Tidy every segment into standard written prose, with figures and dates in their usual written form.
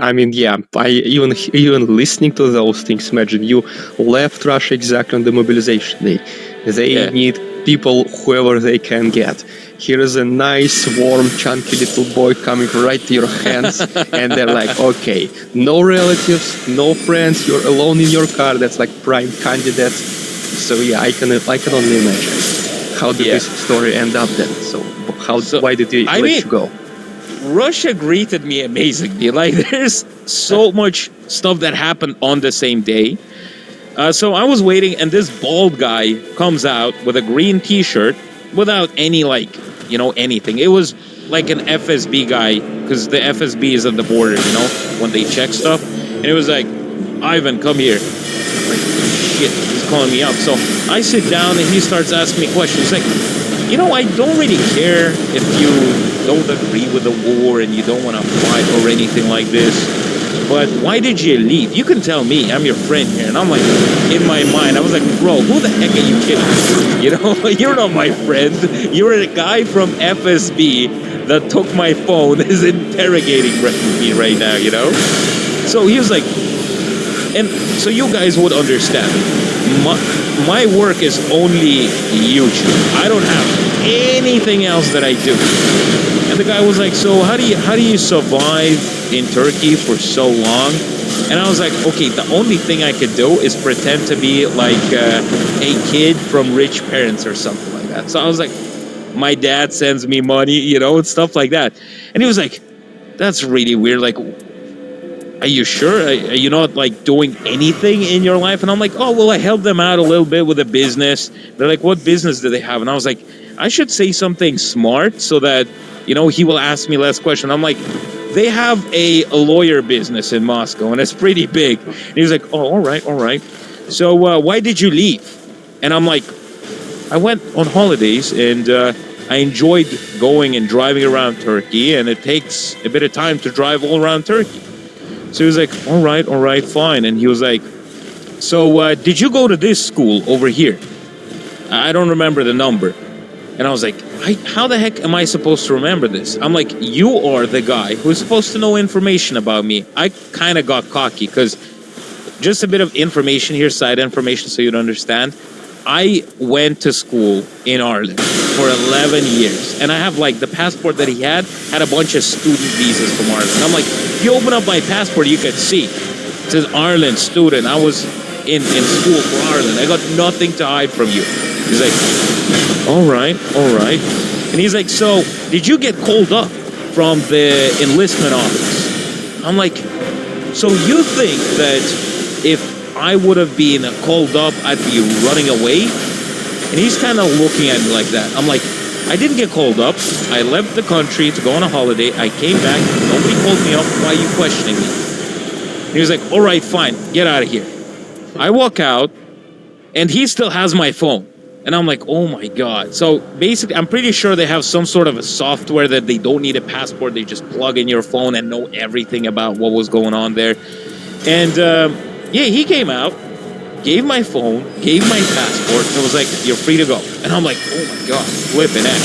I mean, yeah, I even listening to those things. Imagine you left Russia exactly on the mobilization day. They Yeah. need people, whoever they can get. Here is a nice, warm, chunky little boy coming right to your hands, and they're like, okay, no relatives, no friends, you're alone in your car. That's like prime candidate. So yeah, I can only imagine. How did this story end up then? So why did they let you go? Russia greeted me amazingly. Like, there's so much stuff that happened on the same day. So I was waiting, and this bald guy comes out with a green T-shirt without any, like, anything. It was like an FSB guy, because the FSB is at the border, when they check stuff. And it was like, Ivan, come here. I'm like, shit, he's calling me up. So I sit down, and he starts asking me questions. Like, I don't really care if you don't agree with the war and you don't want to fight or anything like this. But why did you leave? You can tell me. I'm your friend here. And I'm like, in my mind, I was like, bro, who the heck are you kidding? You're not my friend. You're a guy from FSB that took my phone, is interrogating me right now, So he was like, and so you guys would understand. My work is only YouTube. I don't have anything else that I do. And the guy was like, so how do you survive in Turkey for so long? And I was like, okay, the only thing I could do is pretend to be like a kid from rich parents or something like that. So I was like, my dad sends me money, and stuff like that. And he was like, that's really weird. Like, are you sure? Are you not like doing anything in your life? And I'm like, oh, well, I helped them out a little bit with a business. They're like, what business do they have? And I was like, I should say something smart so that, he will ask me less questions. I'm like, they have a lawyer business in Moscow and it's pretty big. And he was like, oh, all right. So why did you leave? And I'm like, I went on holidays and I enjoyed going and driving around Turkey, and it takes a bit of time to drive all around Turkey. So he was like, all right, fine. And he was like, so did you go to this school over here? I don't remember the number. And I was like, how the heck am I supposed to remember this? I'm like, you are the guy who's supposed to know information about me. I kind of got cocky because just a bit of information here, side information so you'd understand. I went to school in Ireland for 11 years. And I have like the passport that he had a bunch of student visas from Ireland. And I'm like, if you open up my passport, you can see. It says Ireland student. I was in school for Ireland. I got nothing to hide from you. He's like, all right. And he's like, so did you get called up from the enlistment office? I'm like, so you think that if I would have been called up, I'd be running away? And he's kind of looking at me like that. I'm like, I didn't get called up. I left the country to go on a holiday. I came back. Nobody called me up. Why are you questioning me? And he was like, all right, fine. Get out of here. I walk out, and he still has my phone. And I'm like, oh my God. So basically, I'm pretty sure they have some sort of a software that they don't need a passport. They just plug in your phone and know everything about what was going on there. And he came out, gave my phone, gave my passport, and was like, you're free to go. And I'm like, oh my God, flipping out.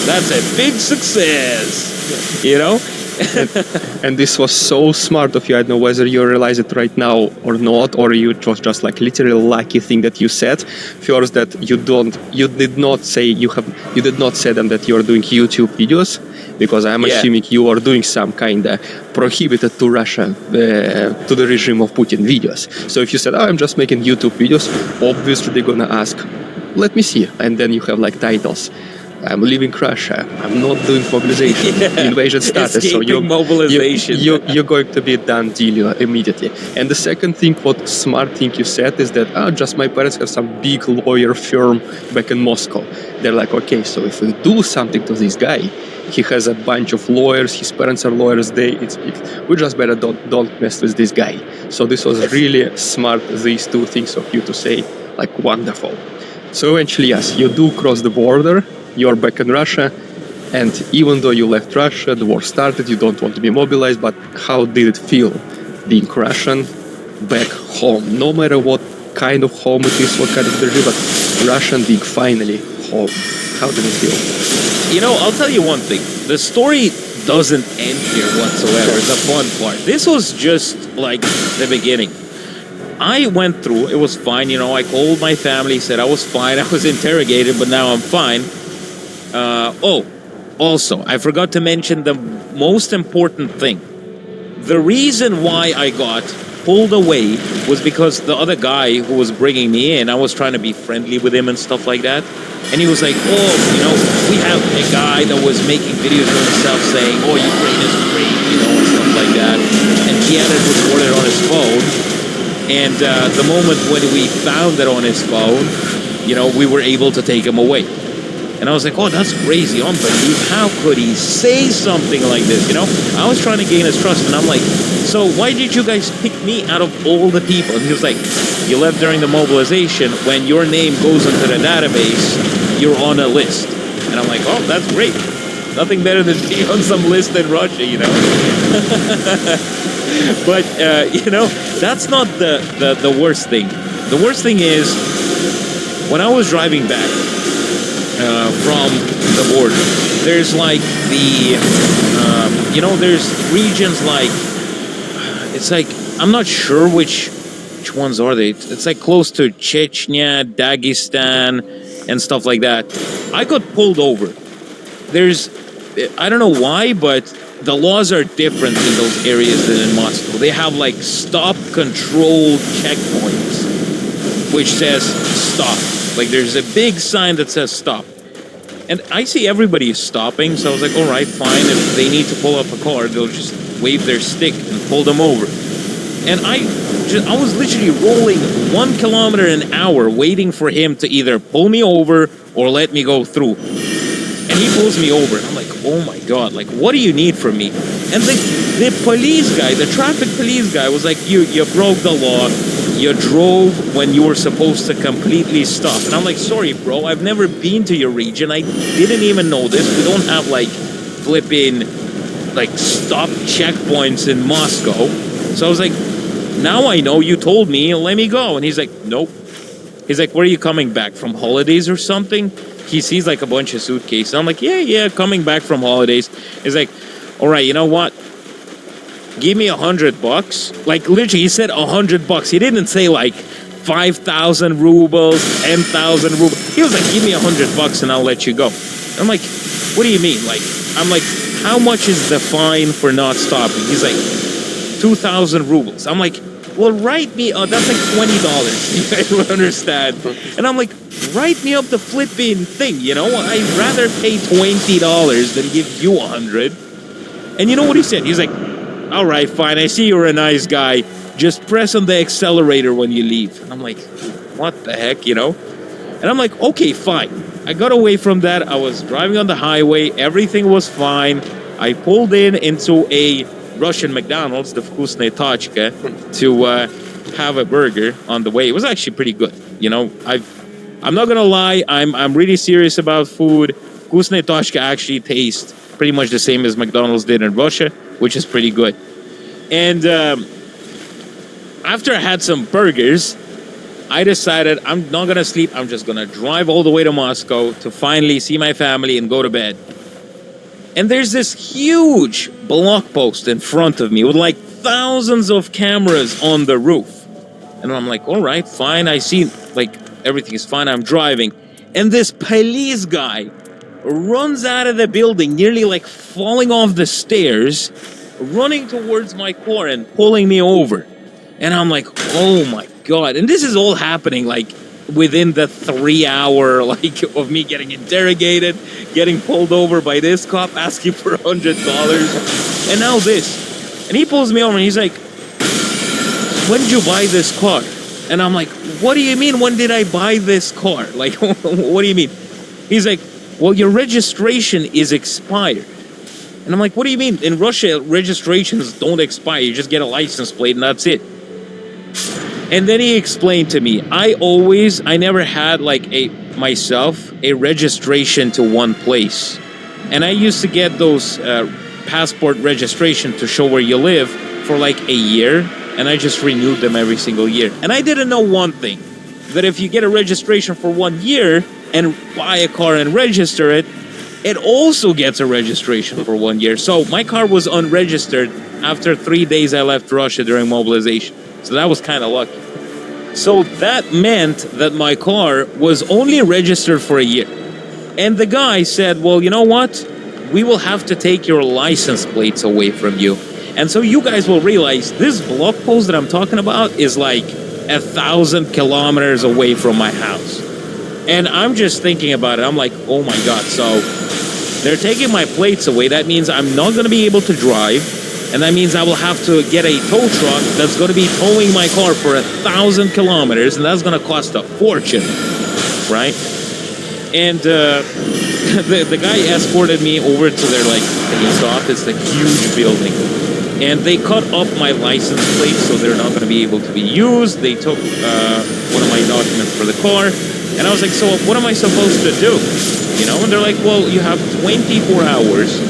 That's a big success, And this was so smart of you. I don't know whether you realize it right now or not, or it was just like literally lucky thing that you said. First, that you did not say them that you are doing YouTube videos, because I'm assuming you are doing some kind of prohibited to Russia, to the regime of Putin videos. So if you said, I'm just making YouTube videos, obviously they're gonna ask, let me see, and then you have like titles. I'm leaving Russia. I'm not doing mobilization. Invasion status. So you're going to be done deal immediately. And the second thing, what smart thing you said is that just my parents have some big lawyer firm back in Moscow. They're like, okay, so if we do something to this guy, he has a bunch of lawyers. His parents are lawyers. We just better don't mess with this guy. So this was really smart. These two things of you to say, like, wonderful. So eventually, yes, you do cross the border. You're back in Russia, and even though you left Russia, the war started, you don't want to be mobilized, but how did it feel being Russian back home? No matter what kind of home it is, what kind of regime, but Russian being finally home. How did it feel? I'll tell you one thing. The story doesn't end here whatsoever. The fun part. This was just like the beginning. I went through, it was fine, you know, I called my family, said I was fine, I was interrogated, but now I'm fine. Also, I forgot to mention the most important thing. The reason why I got pulled away was because the other guy who was bringing me in, I was trying to be friendly with him and stuff like that. And he was like, oh, you know, we have a guy that was making videos of himself saying, oh, Ukraine is great, you know, and stuff like that. And he had it recorded on his phone. And the moment when we found it on his phone, you know, we were able to take him away. And I was like, oh, that's crazy, unbelievable. How could he say something like this, you know? I was trying to gain his trust, and I'm like, so why did you guys pick me out of all the people? And he was like, you left during the mobilization. When your name goes into the database, you're on a list. And I'm like, oh, that's great. Nothing better than being on some list in Russia, you know? But, you know, that's not the worst thing. The worst thing is, when I was driving back from the border, there's like the, you know, there's regions like, it's like, I'm not sure which ones are they. It's like close to Chechnya, Dagestan, and stuff like that. I got pulled over. There's, I don't know why, but the laws are different in those areas than in Moscow. They have like stop control checkpoints, which says stop. Like there's a big sign that says stop. And I see everybody is stopping, so I was like, all right, fine. If they need to pull up a car, they'll just wave their stick and pull them over. And I was literally rolling 1 kilometer an hour waiting for him to either pull me over or let me go through. And he pulls me over, and I'm like, oh my God, like, what do you need from me? And the police guy, the traffic police guy was like, you broke the law. You drove when you were supposed to completely stop. And I'm like, sorry, bro, I've never been to your region. I didn't even know this. We don't have, like, flipping, like, stop checkpoints in Moscow. So I was like, now I know, you told me, let me go. And he's like, nope. He's like, where are you coming back, from holidays or something? He sees like a bunch of suitcases. I'm like, yeah, coming back from holidays. He's like, all right, you know what? Give me $100. Like literally, he said $100. He didn't say like 5,000 rubles, 10,000 rubles. He was like, give me $100 and I'll let you go. I'm like, what do you mean? Like, I'm like, how much is the fine for not stopping? He's like, 2,000 rubles. I'm like, well, write me, that's like $20. You guys would understand. And I'm like, write me up the flipping thing, you know? I'd rather pay $20 than give you 100. And you know what he said? He's like, all right, fine. I see you're a nice guy. Just press on the accelerator when you leave. And I'm like, what the heck, you know? And I'm like, okay, fine. I got away from that. I was driving on the highway. Everything was fine. I pulled into a Russian McDonald's, the Vkusnaya Tachka, to have a burger on the way. It was actually pretty good. You know, I'm not gonna lie, I'm really serious about food. Vkusnaya Tachka actually tastes pretty much the same as McDonald's did in Russia, which is pretty good. And after I had some burgers, I decided I'm not gonna sleep. I'm just gonna drive all the way to Moscow to finally see my family and go to bed. And there's this huge block post in front of me with like thousands of cameras on the roof. And I'm like, all right, fine. I see like everything is fine. I'm driving. And this police guy runs out of the building, nearly like falling off the stairs, running towards my car and pulling me over. And I'm like, oh my God. And this is all happening like within the 3 hour like of me getting interrogated, getting pulled over by this cop asking for $100, and now this. And he pulls me over and he's like, when did you buy this car? And I'm like, what do you mean, when did I buy this car? Like, what do you mean? He's like, well, your registration is expired. And I'm like, what do you mean? In Russia, registrations don't expire. You just get a license plate and that's it. And then he explained to me, I never had like myself a registration to one place. And I used to get those passport registration to show where you live for like a year. And I just renewed them every single year. And I didn't know one thing, that if you get a registration for 1 year and buy a car and register it, it also gets a registration for 1 year. So my car was unregistered after 3 days I left Russia during mobilization. So that was kind of lucky. So that meant that my car was only registered for a year. And the guy said, well, you know what? We will have to take your license plates away from you. And so you guys will realize this blog post that I'm talking about is like 1,000 kilometers away from my house. And I'm just thinking about it. I'm like, oh my God. So they're taking my plates away. That means I'm not going to be able to drive. And that means I will have to get a tow truck that's going to be towing my car for 1,000 kilometers. And that's going to cost a fortune, right? And the guy escorted me over to their like police office, the huge building. And they cut up my license plates so they're not going to be able to be used. They took one of my documents for the car. And I was like, so what am I supposed to do? You know, and they're like, well, you have 24 hours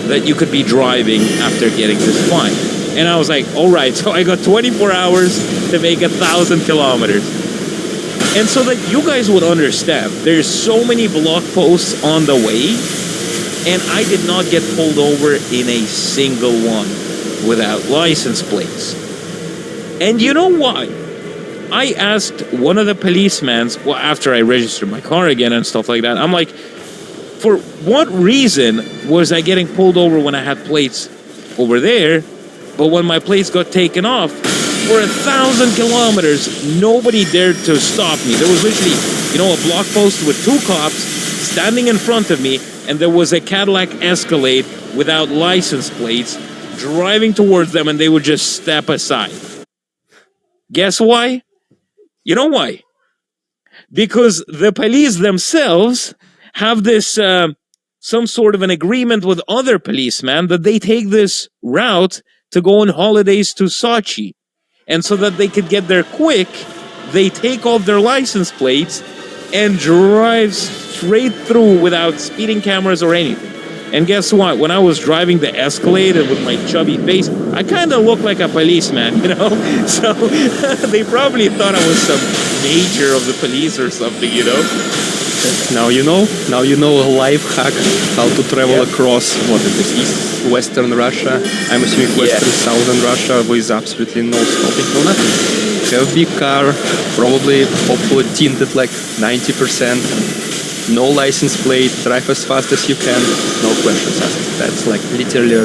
that you could be driving after getting this fine. And I was like, all right, so I got 24 hours to make 1,000 kilometers. And so that you guys would understand, there's so many blog posts on the way, and I did not get pulled over in a single one without license plates. And you know why? I asked one of the policemen, well, after I registered my car again and stuff like that, I'm like, for what reason was I getting pulled over when I had plates over there, but when my plates got taken off, for 1,000 kilometers, nobody dared to stop me. There was literally, a block post with 2 cops standing in front of me, and there was a Cadillac Escalade without license plates driving towards them, and they would just step aside. Guess why? You know why? Because the police themselves have this some sort of an agreement with other policemen that they take this route to go on holidays to Sochi. And so that they could get there quick, they take off their license plates and drive straight through without speeding cameras or anything. And guess what? When I was driving the Escalade with my chubby face, I kind of looked like a policeman, So they probably thought I was some major of the police or something, Now you know a life hack how to travel across east western Russia. I'm assuming western southern Russia with absolutely no stopping, no nothing. Have a big car, probably hopefully tinted like 90%, no license plate, drive as fast as you can, no questions asked. That's like literally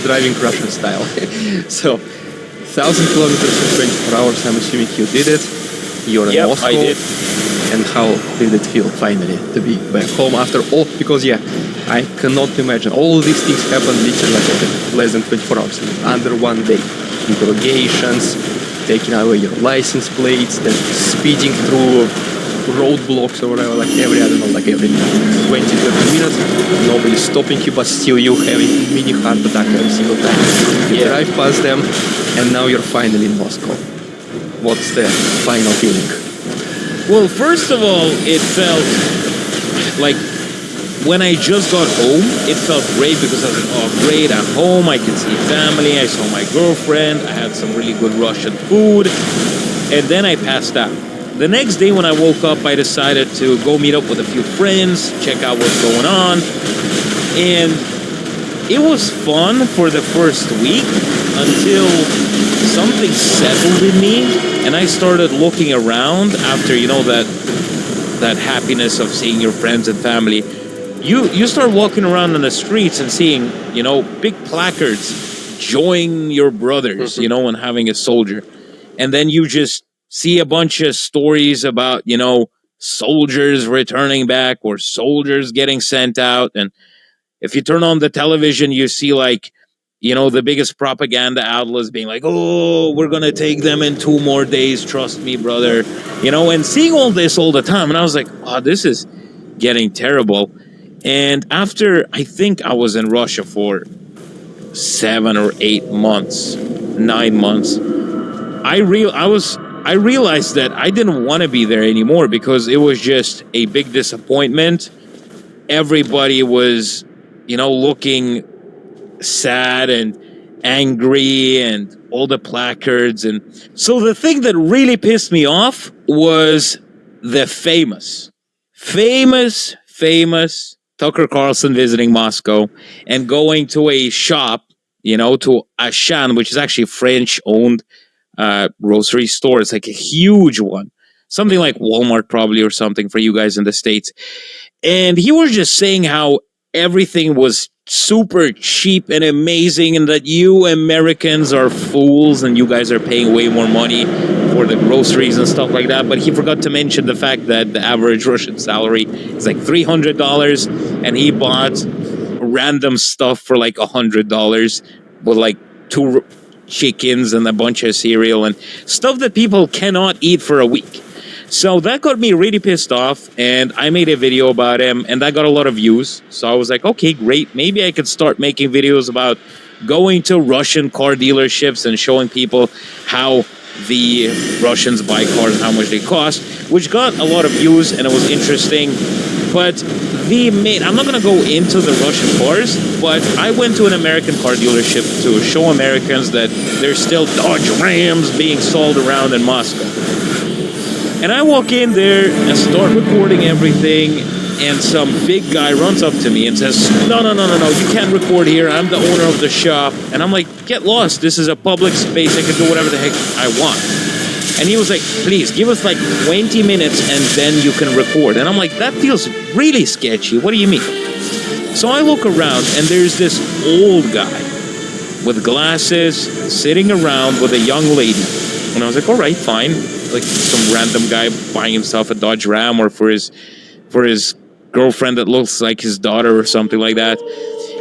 driving Russian style. So 1,000 kilometers in 24 hours, I'm assuming you did it. You're in Moscow. I did. And how did it feel finally to be back home after all? Because I cannot imagine all these things happened literally like less than 24 hours, under 1 day. Interrogations, taking away your license plates, then speeding through roadblocks or whatever, like every 20, 30 minutes, nobody stopping you, but still you having mini heart attack every single time. You drive past them, and now you're finally in Moscow. What's the final feeling? Well, first of all, it felt like when I just got home, it felt great because I was like, oh, great, I'm home, I can see family, I saw my girlfriend, I had some really good Russian food, and then I passed out. The next day when I woke up, I decided to go meet up with a few friends, check out what's going on, and it was fun for the first week until something settled in me, and I started looking around after, that happiness of seeing your friends and family. You start walking around on the streets and seeing, big placards, join your brothers, and having a soldier. And then you just see a bunch of stories about, soldiers returning back or soldiers getting sent out. And if you turn on the television, you see the biggest propaganda outlets being like, oh, we're going to take them in 2 more days. Trust me, brother. And seeing all this all the time. And I was like, oh, this is getting terrible. And after, I think I was in Russia for 7 or 8 months, 9 months, I realized that I didn't want to be there anymore because it was just a big disappointment. Everybody was, looking sad and angry and all the placards. And so the thing that really pissed me off was the famous Tucker Carlson visiting Moscow and going to a shop, to Ashan, which is actually French owned grocery store. It's like a huge one, something like Walmart probably or something for you guys in the States. And he was just saying how everything was super cheap and amazing, and that you Americans are fools and you guys are paying way more money for the groceries and stuff like that. But he forgot to mention the fact that the average Russian salary is like $300, and he bought random stuff for like $100 with like two chickens and a bunch of cereal and stuff that people cannot eat for a week. So that got me really pissed off, and I made a video about him, and that got a lot of views. So I was like, okay, great. Maybe I could start making videos about going to Russian car dealerships and showing people how the Russians buy cars and how much they cost, which got a lot of views, and it was interesting. But I'm not going to go into the Russian cars, but I went to an American car dealership to show Americans that there's still Dodge Rams being sold around in Moscow. And I walk in there and start recording everything, and some big guy runs up to me and says, no, you can't record here. I'm the owner of the shop. And I'm like, get lost. This is a public space. I can do whatever the heck I want. And he was like, please, give us like 20 minutes and then you can record. And I'm like, that feels really sketchy. What do you mean? So I look around, and there's this old guy with glasses sitting around with a young lady. And I was like, all right, fine. Like some random guy buying himself a Dodge Ram, or for his girlfriend that looks like his daughter or something like that.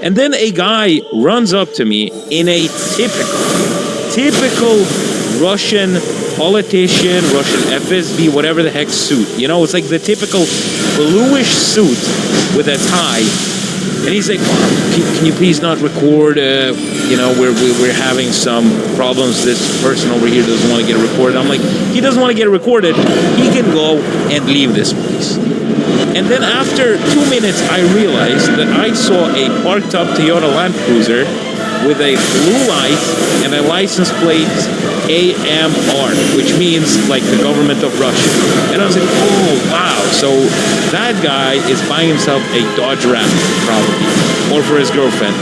And then a guy runs up to me in a typical Russian politician, Russian FSB, whatever the heck suit. It's like the typical bluish suit with a tie. And he's like, can you please not record? We're having some problems. This person over here doesn't want to get recorded. I'm like, he doesn't want to get recorded. He can go and leave this place. And then after 2 minutes, I realized that I saw a parked up Toyota Land Cruiser with a blue light and a license plate AMR, which means like the government of Russia. And I was like, oh, wow. So that guy is buying himself a Dodge Ram, probably, or for his girlfriend.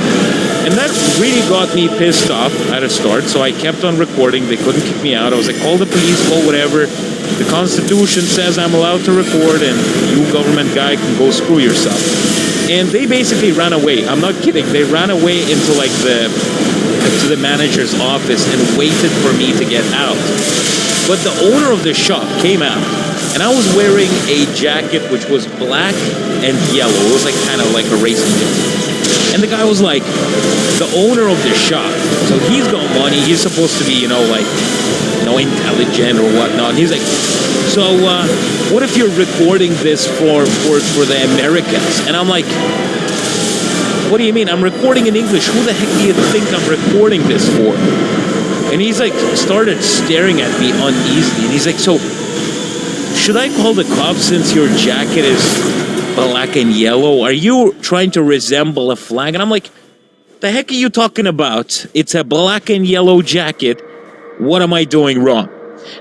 And that really got me pissed off at a start, so I kept on recording. They couldn't kick me out. I was like, call the police, call whatever. The Constitution says I'm allowed to record, and you government guy can go screw yourself. And they basically ran away. I'm not kidding. They ran away into like to the manager's office and waited for me to get out. But the owner of the shop came out, and I was wearing a jacket which was black and yellow. It was like kind of like a racing jacket. And the guy was like, the owner of the shop, so he's got money. He's supposed to be, intelligent or whatnot. And he's like, so what if you're recording this for the Americans? And I'm like, what do you mean? I'm recording in English. Who the heck do you think I'm recording this for? And he's like, started staring at me uneasily. And he's like, so should I call the cops since your jacket is black and yellow? Are you trying to resemble a flag? And I'm like, the heck are you talking about? It's a black and yellow jacket. What am I doing wrong?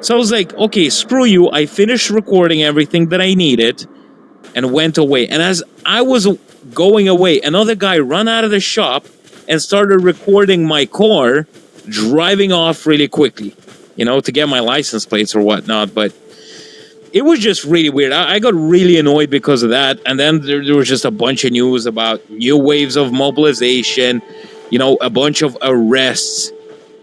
So I was like, okay, screw you. I finished recording everything that I needed and went away. And as I was going away, another guy ran out of the shop and started recording my car driving off really quickly, to get my license plates or whatnot. But it was just really weird. I got really annoyed because of that. And then there was just a bunch of news about new waves of mobilization, a bunch of arrests,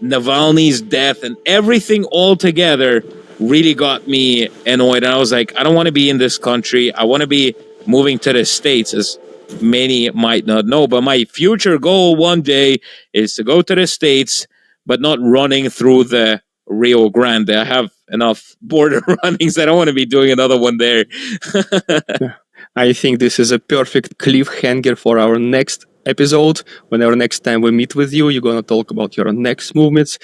Navalny's death, and everything all together really got me annoyed. And I was like, I don't want to be in this country. I want to be moving to the States, as many might not know. But my future goal one day is to go to the States, but not running through the Rio Grande. I have enough border runnings. I don't want to be doing another one there. I think this is a perfect cliffhanger for our next episode. Whenever next time we meet with you, you're going to talk about your next movements.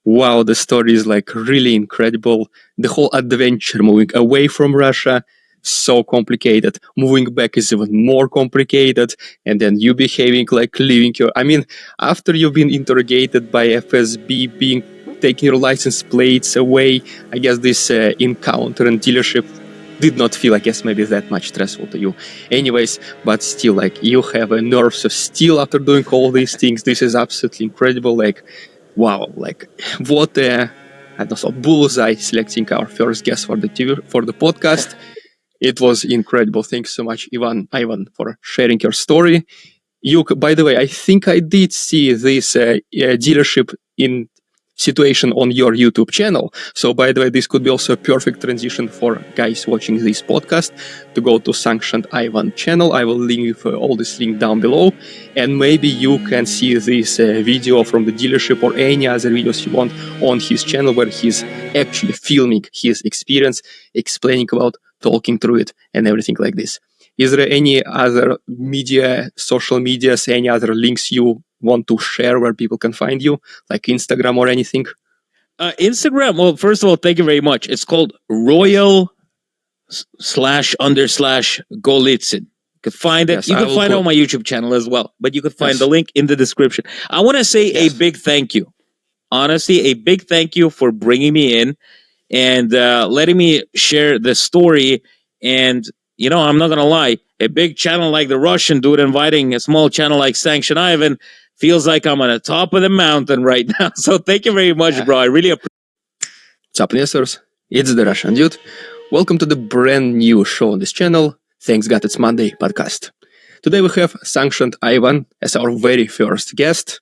Wow, the story is like really incredible. The whole adventure moving away from Russia, so complicated. Moving back is even more complicated. And then you behaving like leaving your... after you've been interrogated by FSB, taking your license plates away, I guess this encounter and dealership did not feel, I guess, maybe that much stressful to you. Anyways, but still, like, you have a nerves of steel after doing all these things. This is absolutely incredible. Like, wow, like, what a, I don't know, bullseye selecting our first guest for the podcast. It was incredible. Thanks so much, Ivan, for sharing your story. By the way, I think I did see this dealership in situation on your YouTube channel. So, by the way, this could be also a perfect transition for guys watching this podcast to go to Sanctioned Ivan channel. I will leave all this link down below, and maybe you can see this video from the dealership or any other videos you want on his channel where he's actually filming his experience, explaining about, talking through it, and everything like this. Is there any other media, social medias, any other links you want to share where people can find you, like Instagram or anything? Instagram. Well, first of all, thank you very much. It's called Royal / Golitsyn. You could find it. Yes, you could find it on my YouTube channel as well, but you could find Yes. the link in the description. I want to say a big thank you. Honestly, a big thank you for bringing me in and letting me share the story. And, you know, I'm not going to lie, a big channel like the Russian dude inviting a small channel like Sanction Ivan feels like I'm on the top of the mountain right now. So thank you very much, bro. I really appreciate it. What's up, listeners? It's the Russian dude. Welcome to the brand new show on this channel, Thanks God It's Monday podcast. Today we have Sanctioned Ivan as our very first guest.